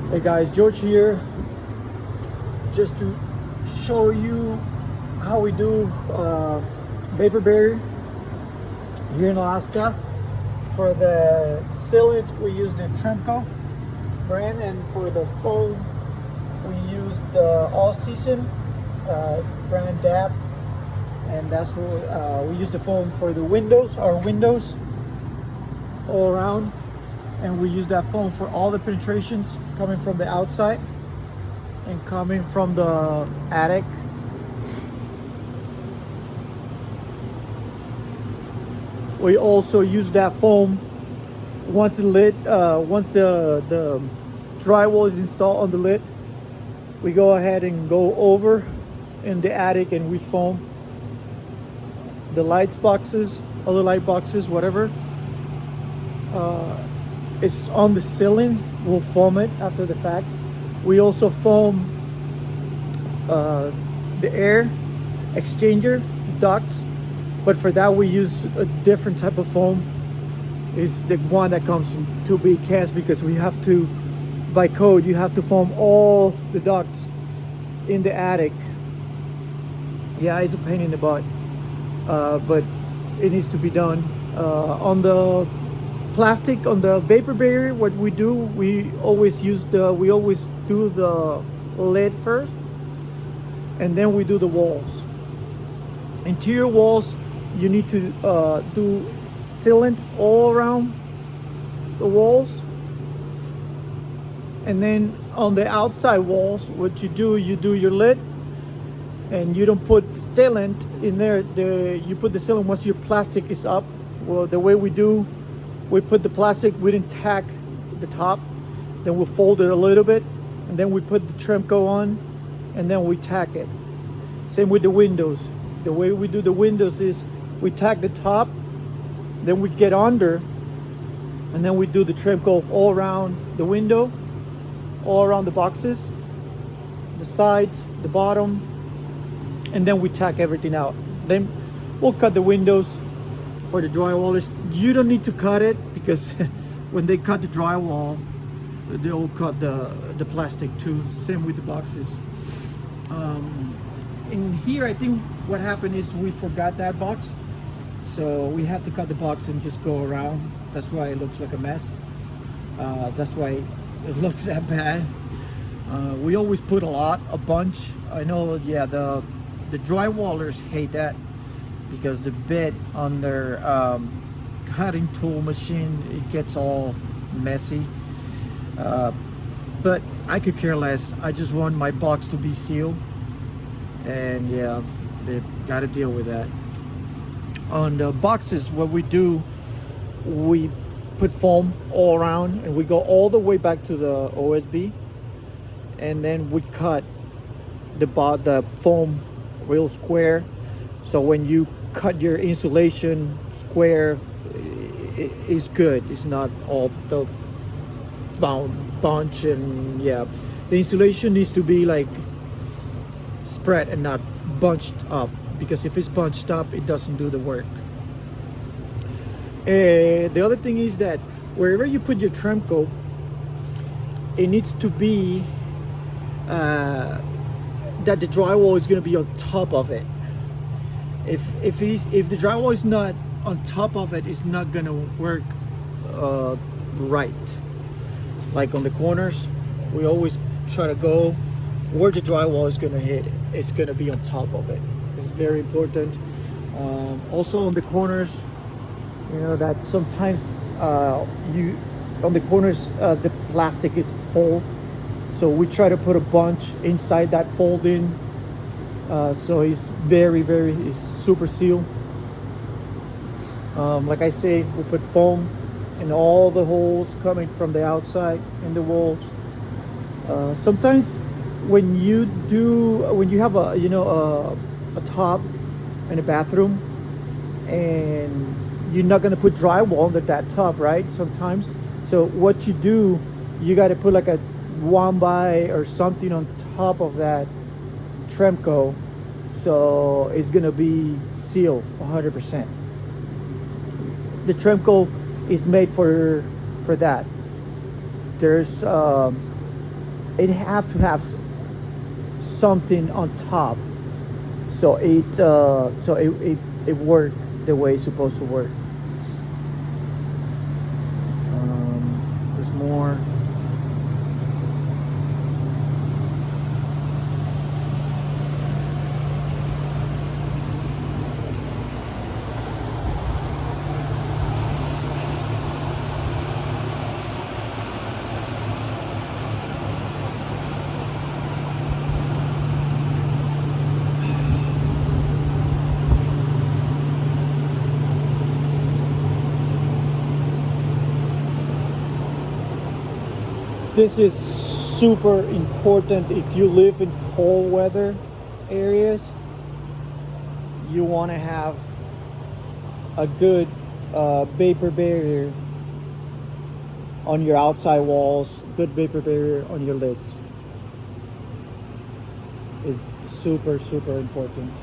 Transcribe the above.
Hey guys, George here, just to show you how we do vapor barrier here in Alaska. For the sealant, we use the Tremco brand, and for the foam, we use the All Season brand DAP, and that's what we use the foam for the windows, our windows all around, and we use that foam for all the penetrations coming from the outside and coming from the attic. We also use that foam once once the drywall is installed on the lid. We go ahead and go over in the attic and we foam the lights boxes, other light boxes, whatever. It's on the ceiling. We'll foam it after the fact. We also foam the air exchanger ducts, but for that we use a different type of foam. It's the one that comes in 2 big cans, because we have to, by code, you have to foam all the ducts in the attic. Yeah, it's a pain in the butt, but it needs to be done. On the plastic, on the vapor barrier, what we do, we always do the lid first, and then we do the walls. Interior walls, you need to do sealant all around the walls, and then on the outside walls, what you do your lid, and you don't put sealant in there. You put the sealant once your plastic is up. Well, the way we do, we put the plastic, we didn't tack the top, then we'll fold it a little bit, and then we put the Tremco on, and then we tack it. Same with the windows. The way we do the windows is we tack the top, then we get under, and then we do the Tremco all around the window, all around the boxes, the sides, the bottom, and then we tack everything out. Then we'll cut the windows. For the drywallers, you don't need to cut it, because when they cut the drywall, they'll cut the plastic too. Same with the boxes. In here, I think what happened is we forgot that box, so we had to cut the box and just go around. That's why it looks like a mess. That's why it looks that bad. We always put a bunch. I know, yeah, the drywallers hate that, because the bit on their cutting tool machine, it gets all messy. But I could care less. I just want my box to be sealed, and yeah, they got to deal with that. On the boxes, what we do, we put foam all around, and we go all the way back to the OSB, and then we cut the foam real square. So when you cut your insulation square, it's good. It's not all the bunch, and yeah, the insulation needs to be like spread and not bunched up, because if it's bunched up, it doesn't do the work. The other thing is that wherever you put your Tremco, it needs to be that the drywall is going to be on top of it. If the drywall is not on top of it, it's not gonna work right. Like on the corners, we always try to go where the drywall is gonna hit. It's gonna be on top of it. It's very important. Also on the corners, you know that sometimes on the corners the plastic is full, so we try to put a bunch inside that folding. So it's it's super sealed. Like I say, we put foam in all the holes coming from the outside in the walls. Sometimes when you have a top in a bathroom, and you're not gonna put drywall under that top, right? Sometimes. So what you do, you got to put like a 1x or something on top of that Tremco, so it's gonna be sealed 100%. The Tremco is made for that. There's it have to have something on top, so it work the way it's supposed to work. There's more. This is super important if you live in cold weather areas. You want to have a good vapor barrier on your outside walls, good vapor barrier on your lids is super, super important.